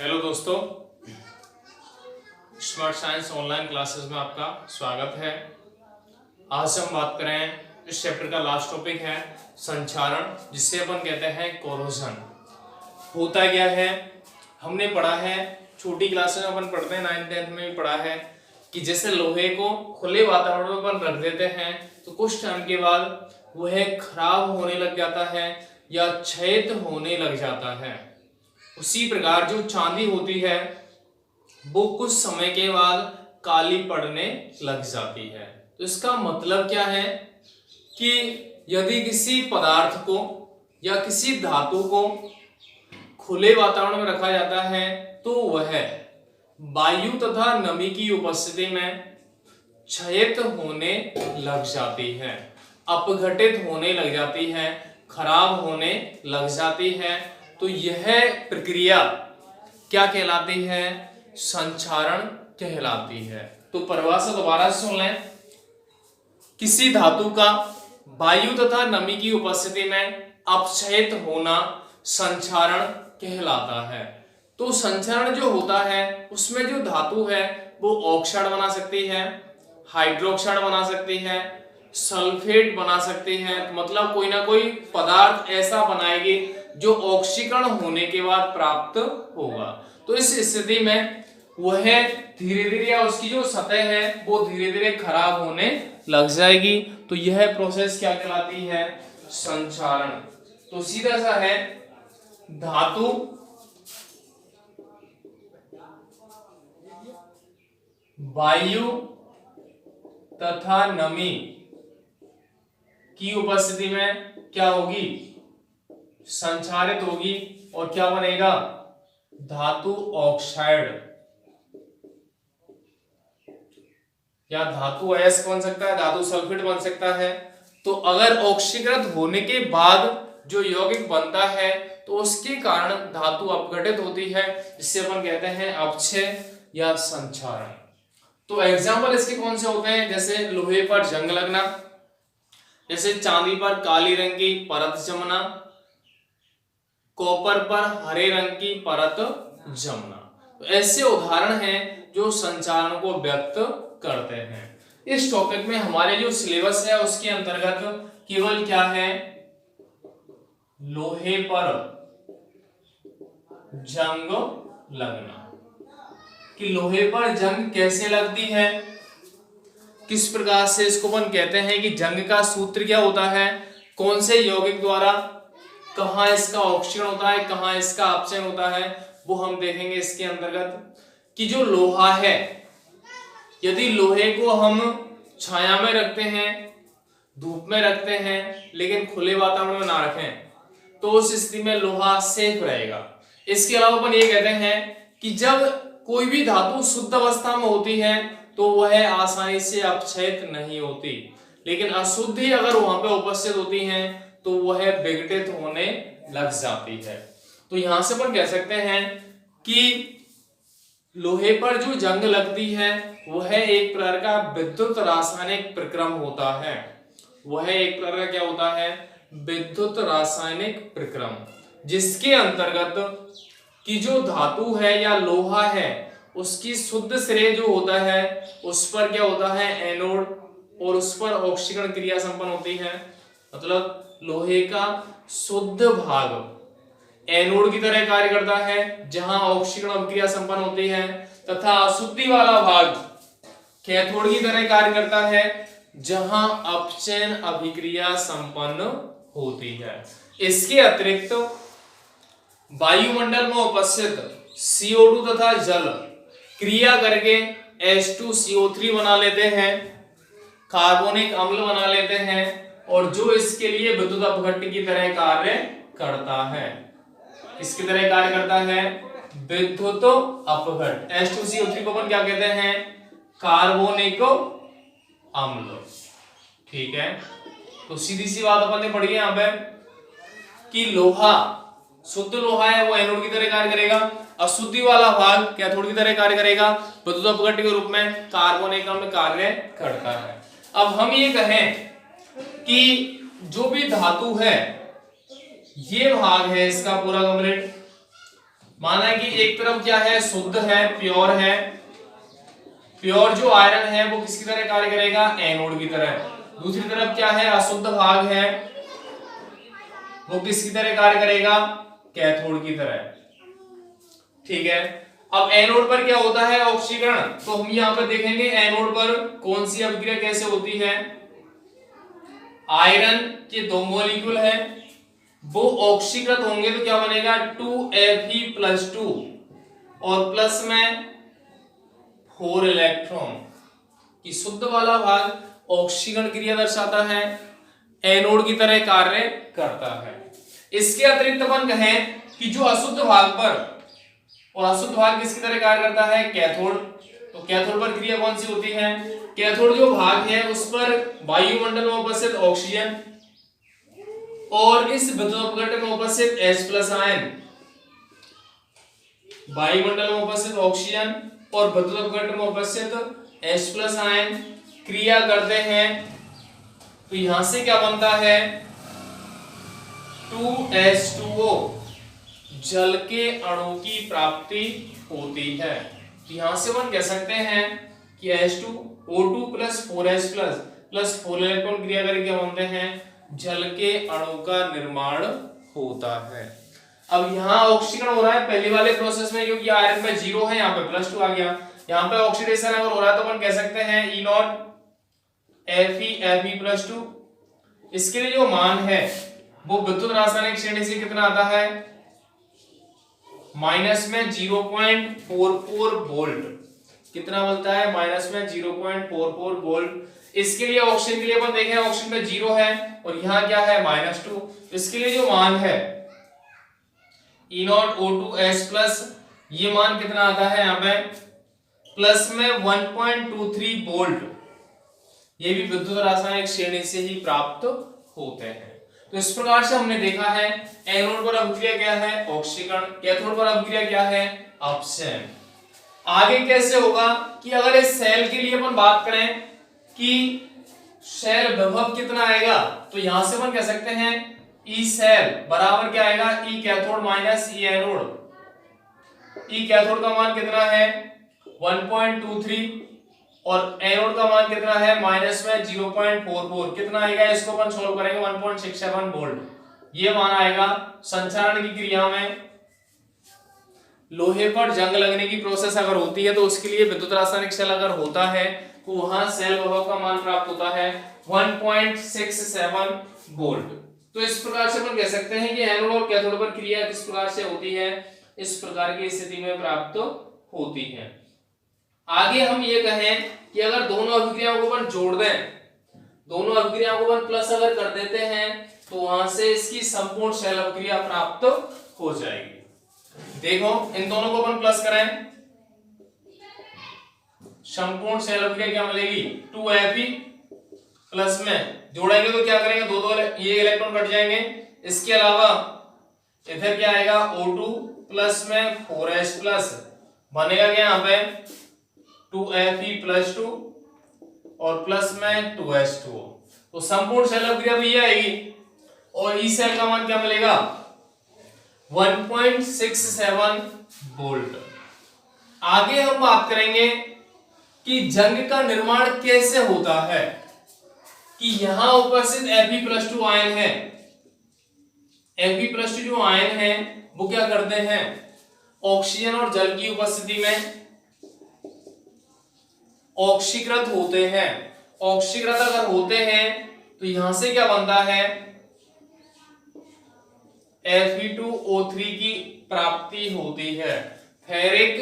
Hello दोस्तों, smart science online classes में आपका स्वागत है। आज हम बात करें, इस चैप्टर का लास्ट टॉपिक है संक्षारण, जिसे अपन कहते हैं कोरोजन। होता क्या है, हमने पढ़ा है छोटी क्लासेस में, अपन पढ़ते हैं 9th-10th में भी पढ़ा है कि जैसे लोहे को खुले वातावरण में अपन रख देते हैं तो कुछ टाइम के बाद वह खराब होने लग जाता है या क्षयित होने लग जाता है। उसी प्रकार जो चांदी होती है वो कुछ समय के बाद काली पड़ने लग जाती है। तो इसका मतलब क्या है कि यदि किसी पदार्थ को या किसी धातु को खुले वातावरण में रखा जाता है तो वह वायु तथा नमी की उपस्थिति में क्षयित होने लग जाती है, अपघटित होने लग जाती है, खराब होने लग जाती है। तो यह प्रक्रिया क्या कहलाती है? संक्षारण कहलाती है। तो परिभाषा दोबारा सुन लें। किसी धातु का वायु तथा नमी की उपस्थिति में अपक्षयित होना संक्षारण कहलाता है। तो संक्षारण जो होता है उसमें जो धातु है वो ऑक्साइड बना सकती है, हाइड्रोक्साइड बना सकती है, सल्फेट बना सकती है, मतलब कोई ना कोई पदार्थ ऐसा बनाएगी जो ऑक्सीकरण होने के बाद प्राप्त होगा। तो इस स्थिति में वह धीरे धीरे या उसकी जो सतह है वो धीरे धीरे खराब होने लग जाएगी। तो यह प्रोसेस क्या कहलाती है? संक्षारण। तो सीधा सा है, धातु वायु तथा नमी की उपस्थिति में क्या होगी? संक्षारित होगी। और क्या बनेगा? धातु ऑक्साइड या धातु अयस्क बन सकता है, धातु सल्फेट बन सकता है। तो अगर ऑक्सीकृत होने के बाद जो यौगिक बनता है तो उसके कारण धातु अपघटित होती है, जिससे अपन कहते हैं अपक्षय या संक्षारण। तो एग्जाम्पल इसके कौन से होते हैं? जैसे लोहे पर जंग लगना, जैसे चांदी पर काली रंग की परत जमना, कॉपर पर हरे रंग की परत जमना। तो ऐसे उदाहरण हैं जो संक्षारण को व्यक्त करते हैं। इस टॉपिक में हमारे जो सिलेबस है उसके अंतर्गत केवल क्या है? लोहे पर जंग लगना, कि लोहे पर जंग कैसे लगती है, किस प्रकार से इसको अपन कहते हैं कि जंग का सूत्र क्या होता है, कौन से यौगिक द्वारा, कहां इसका ऑक्सीकरण होता है, कहां इसका अपचयन होता है, वो हम देखेंगे इसके अंतर्गत। कि जो लोहा है, यदि लोहे को हम छाया में रखते हैं, धूप में रखते हैं, लेकिन खुले वातावरण में ना रखें तो उस स्थिति में लोहा सेफ रहेगा। इसके अलावा अपन ये कहते हैं कि जब कोई भी धातु शुद्ध अवस्था में होती है तो वह आसानी से अपक्षयित नहीं होती, लेकिन अशुद्धि अगर वहां पे उपस्थित होती है तो वह विघटित होने लग जाती है। तो यहां से अपन कह सकते हैं कि लोहे पर जो जंग लगती है वह एक प्रकार का विद्युत रासायनिक प्रक्रम होता है। वह एक प्रकार का क्या होता है? विद्युत रासायनिक प्रक्रम, जिसके अंतर्गत कि जो धातु है या लोहा है उसकी शुद्ध श्रेय जो होता है उस पर क्या होता है? एनोड, और उस पर ऑक्सीकरण क्रिया संपन्न होती है। मतलब लोहे का शुद्ध भाग एनोड की तरह कार्य करता है जहां ऑक्सीकरण अभिक्रिया संपन्न होती है, तथा अशुद्धि वाला भाग कैथोड की तरह कार्य करता है जहां अपचयन अभिक्रिया संपन्न होती है। इसके अतिरिक्त वायुमंडल में उपस्थित CO2 तथा जल क्रिया करके H2CO3 बना लेते हैं, कार्बोनिक अम्ल बना लेते हैं, और जो इसके लिए विद्युत अपघट्य की तरह कार्य करता है। इसकी तरह कार्य करता है विद्युत अपघट्य। H2CO3 को अपन क्या कहते हैं? कार्बोनिक अम्ल। ठीक है, तो सीधी सी बात अपन ने पढ़ी है यहाँ पे कि लोहा, शुद्ध लोहा है वो एनोड की तरह कार्य करेगा, अशुद्धि वाला भाग कैथोड की तरह कार्य करेगा, विद्युत अपघट्य के रूप में कार्बोनिक अम्ल कार्य करता है। अब हम ये कहें कि जो भी धातु है, ये भाग है इसका पूरा कंप्लीट, माना कि एक तरफ क्या है, शुद्ध है, प्योर है, प्योर जो आयरन है वो किसकी तरह कार्य करेगा, एनोड की तरह। दूसरी तरफ क्या है, अशुद्ध भाग है, वो किसकी तरह कार्य करेगा, कैथोड की तरह। ठीक है, अब एनोड पर क्या होता है, ऑक्सीकरण। तो हम यहां पर देखेंगे एनोड पर कौन सी अभिक्रिया कैसे होती है। आयरन के दो मॉलिक्यूल है, वो ऑक्सीकृत होंगे तो क्या बनेगा, 2Fe+2 और प्लस में 4 इलेक्ट्रॉन की शुद्ध वाला भाग ऑक्सीकरण क्रिया दर्शाता है, एनोड की तरह कार्य करता है। इसके अतिरिक्त अपन कहें कि जो अशुद्ध भाग पर, और अशुद्ध भाग किसकी तरह कार्य करता है, कैथोड। तो कैथोड पर क्रिया कौन सी होती है, कैथोड जो भाग है उस पर वायुमंडल में उपस्थित ऑक्सीजन और इस विद्युत अपघटन में उपस्थित H+ आयन, वायुमंडल में उपस्थित ऑक्सीजन और विद्युत अपघटन में उपस्थित H+ आयन क्रिया करते हैं। तो यहां से क्या बनता है, 2H2O, जल के अणु की प्राप्ति होती है। तो यहां से हम कह सकते हैं कि H2O2 + 4H+ + 4 इलेक्ट्रॉन क्रिया करके क्या बनते हैं, जल के अणु का निर्माण होता है। अब यहाँ ऑक्सीकरण हो रहा है पहले वाले प्रोसेस में, क्योंकि आयरन में 0 है, यहाँ पे +2 आ गया। यहाँ पे ऑक्सीडेशन अगर हो रहा है तो अपन कह सकते हैं E0 Fe+2। इसके लिए जो मान है वो विद्युत रासायनिक श्रेणी से कितना आता है, माइनस में 0.44 वोल्ट। कितना बोलता है, माइनस में 0.44 वोल्ट। इसके लिए ऑक्सीजन के लिए अपन देखें, ऑक्सीजन में 0 है और यहाँ क्या है, -2। इसके लिए जो मान है E0O2H+, ये मान कितना आता है यहाँ पे, प्लस में 1.23 वोल्ट। ये भी विद्युत रासायनिक श्रेणी से ही प्राप्त होते हैं। तो इस प्रकार से हमने देखा है एनोड पर अभिक्रिया क्या है, ऑक्सीकरण, कैथोड पर अभिक्रिया क्या है, अपक्षय। आगे कैसे होगा कि अगर इस सेल के लिए अपन बात करें कि सेल विभव कितना आएगा, तो यहां से अपन कह सकते हैं ई सेल बराबर क्या आएगा, ई कैथोड माइनस ई एनोड। ई कैथोड का मान कितना है, 1.23 और एनोड का मान कितना है, माइनस में 0.44। कितना आएगा, इसको अपन सोल्व करेंगे, 1.67 वोल्ट ये मान आएगा। संचारण की क्रिया में लोहे पर जंग लगने की प्रोसेस अगर होती है तो उसके लिए विद्युत रासायनिक सेल अगर होता है तो वहां सेल विभव का मान प्राप्त होता है 1.67 वोल्ट। तो इस प्रकार से अपन कह सकते हैं कि एनोड और कैथोड पर क्रिया किस प्रकार से होती है, इस प्रकार की स्थिति में प्राप्त होती है। आगे हम ये कहें कि अगर दोनों अभिक्रियाओं को अपन जोड़ दें, दोनों अभिक्रियाओं को अपन प्लस अगर कर देते हैं तो वहां से इसकी संपूर्ण सेल अभिक्रिया प्राप्त हो जाएगी। देखो इन दोनों को अपन प्लस करें, संपूर्ण सेल अभिक्रिया क्या मिलेगी, 2Fe प्लस में जोड़ेंगे तो क्या करेंगे, दो ये इलेक्ट्रॉन कट जाएंगे। इसके अलावा इधर क्या आएगा, O2 प्लस में 4H प्लस बनेगा क्या, यहाँ पे 2Fe+2 और प्लस में 2H2O। तो संपूर्ण सेल अभिक्रिया भी ये आएगी और ई सेल का मान क्या मिलेगा, 1.67 वोल्ट। आगे हम बात करेंगे कि जंग का निर्माण कैसे होता है, कि यहां उपस्थित Fe+2 आयन है, Fe+2 जो आयन है वो क्या करते हैं, ऑक्सीजन और जल की उपस्थिति में ऑक्सीकृत होते हैं। ऑक्सीकृत अगर होते हैं तो यहां से क्या बनता है, Fe2O3 की प्राप्ति होती है, फेरिक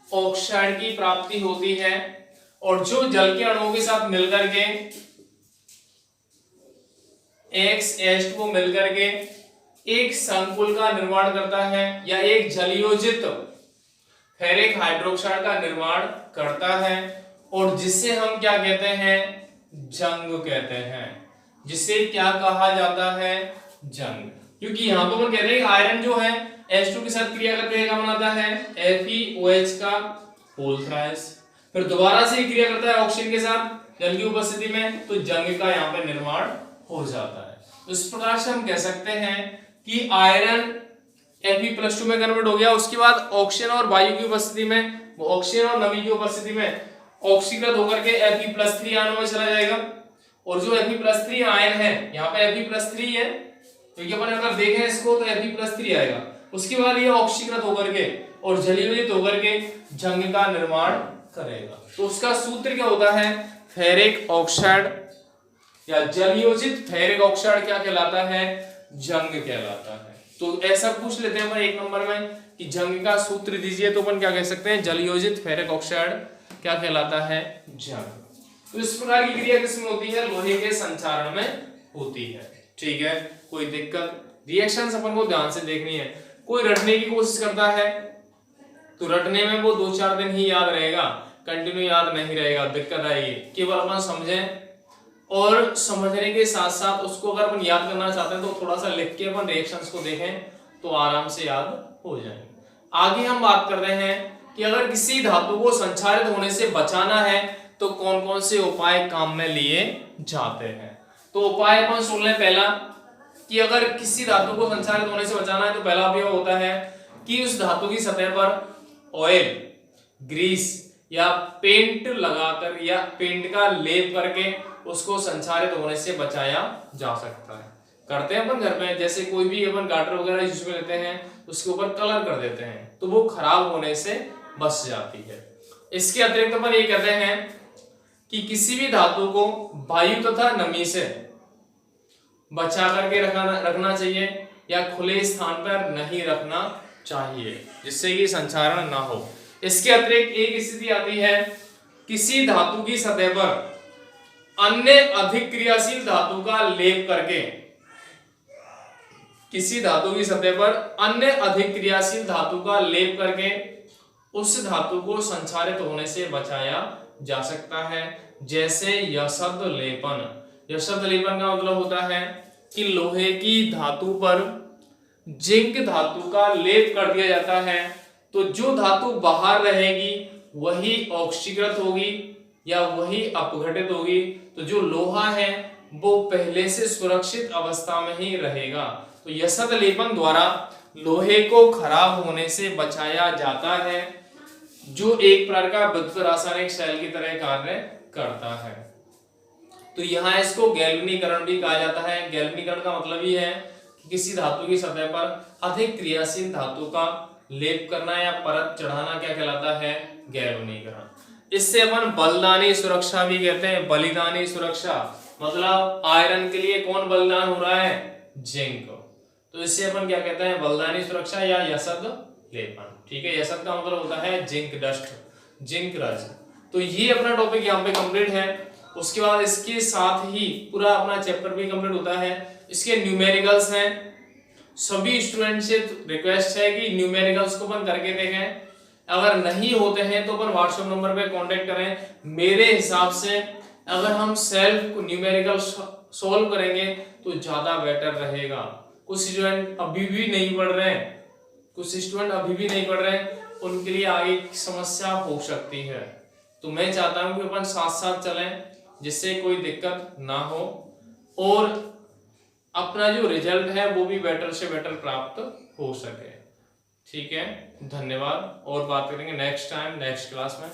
ऑक्साइड की प्राप्ति होती है और जो जल के अणुओं के साथ मिलकर के XH2 मिलकर के एक संकुल का निर्माण करता है या एक जलयोजित फेरिक हाइड्रोक्साइड का निर्माण करता है और जिसे हम क्या कहते हैं, जंग कहते हैं। जिसे क्या कहा जाता है, जंग। क्योंकि यहां पर हम कहते हैं आयरन जो है H2 के साथ क्रिया करके क्या बनाता है, FeOH का होल थ्राइस, फिर दोबारा से क्रिया करता है ऑक्सीजन के साथ जल की उपस्थिति में, तो जंग का यहाँ पे निर्माण हो जाता है। तो इस प्रकार से हम कह सकते हैं कि आयरन Fe+2 में कन्वर्ट हो गया। उसके बाद ऑक्सीजन और वायु की उपस्थिति में, ऑक्सीजन और नमी की उपस्थिति में ऑक्सीकृत होकर के Fe+3 आयनों में चला जाएगा। और जो Fe+3 आयन है, यहाँ पे Fe+3 है, क्योंकि अपन अगर देखें इसको तो Fe+3 आएगा। उसके बाद ये ऑक्सीकृत होकर के और जलीयोजित होकर के जंग का निर्माण करेगा। तो उसका सूत्र क्या होता है, फेरिक ऑक्साइड या जलयोजित फेरिक ऑक्साइड क्या कहलाता है, जंग कहलाता है। तो ऐसा पूछ लेते हैं अपन एक नंबर में कि जंग का सूत्र दीजिए, तो अपन क्या कह सकते हैं, जलयोजित फेरिक ऑक्साइड क्या कहलाता है, जंग। तो इस प्रकार की क्रिया किसमें होती है, लोहे के संचारण में होती है। ठीक है, कोई दिक्कत, रिएक्शंस अपन को ध्यान से देखनी है। कोई रटने की कोशिश करता है तो रटने में वो 2-4 दिन ही याद रहेगा, कंटिन्यू याद नहीं रहेगा, दिक्कत आएगी। केवल अपन समझें और समझने के साथ साथ उसको अगर अपन याद करना चाहते हैं तो थोड़ा सा लिख के अपन रिएक्शंस को देखें तो आराम से याद हो जाएंगे। आगे हम बात कर रहे हैं कि अगर किसी धातु को संक्षारित होने से बचाना है तो कौन कौन से उपाय काम में लिए जाते हैं। तो उपाय अपन सुन लें। पहला कि अगर किसी धातु को संक्षारित होने से बचाना है तो पहला उपाय होता है कि उस धातु की सतह पर ऑयल, ग्रीस या पेंट लगाकर या पेंट का लेप करके उसको संक्षारित होने से बचाया जा सकता है। करते हैं अपन घर में, जैसे कोई भी अपन गाटर वगैरह यूज में लेते हैं उसके ऊपर कलर कर देते हैं तो वो खराब होने से बच जाती है। इसके अतिरिक्त अपन ये कहते हैं कि किसी भी धातु को वायु तथा नमी से बचा करके रखना चाहिए या खुले स्थान पर नहीं रखना चाहिए जिससे कि संचारण ना हो। इसके अतिरिक्त एक स्थिति आती है, किसी धातु की सतह पर अन्य अधिक क्रियाशील धातु का लेप करके, किसी धातु की सतह पर अन्य अधिक क्रियाशील धातु का लेप करके उस धातु को संक्षारित होने से बचाया जा सकता है, जैसे यशद लेपन। यशद लेपन का मतलब होता है कि लोहे की धातु पर जिंक धातु का लेप कर दिया जाता है तो जो धातु बाहर रहेगी वही ऑक्सीकृत होगी या वही अपघटित होगी, तो जो लोहा है वो पहले से सुरक्षित अवस्था में ही रहेगा। तो यशद लेपन द्वारा लोहे को खराब होने से बचाया जाता है, जो एक प्रकार का विद्युत रासायनिक शैल की तरह कार्य करता है। तो यहाँ इसको गैल्वेनीकरण भी कहा जाता है। गैल्वेनीकरण का मतलब ही है कि किसी धातु की सतह पर अधिक क्रियाशील धातु का लेप करना या परत चढ़ाना क्या कहलाता है, गैल्वेनीकरण। इससे अपन बलिदानी सुरक्षा भी कहते हैं। बलिदानी सुरक्षा मतलब आयरन के लिए कौन बलिदान हो रहा है, जिंक। तो इससे अपन क्या कहते हैं, बलिदानी सुरक्षा या यशद लेपन। ठीक है, यशद का मतलब होता है जिंक डस्ट, जिंक रज। तो ये अपना टॉपिक यहाँ पे कंप्लीट है। उसके बाद इसके साथ ही पूरा अपना चैप्टर भी कंप्लीट होता है। इसके न्यूमेरिकल्स हैं। सभी स्टूडेंट से रिक्वेस्ट है कि न्यूमेरिकल्स को अपन करके देखें। अगर नहीं होते हैं तो अपन व्हाट्सएप नंबर पे कांटेक्ट करें। मेरे हिसाब से अगर हम सेल्फ न्यूमेरिकल सॉल्व करेंगे तो ज्यादा बेटर रहेगा। कुछ स्टूडेंट अभी भी नहीं पढ़ रहे हैं, उनके लिए आगे समस्या हो सकती है। तो मैं चाहता हूं कि अपन साथ साथ चलें जिससे कोई दिक्कत ना हो और अपना जो रिजल्ट है वो भी बेटर से बेटर प्राप्त हो सके। ठीक है, धन्यवाद। और बात करेंगे नेक्स्ट टाइम नेक्स्ट क्लास में।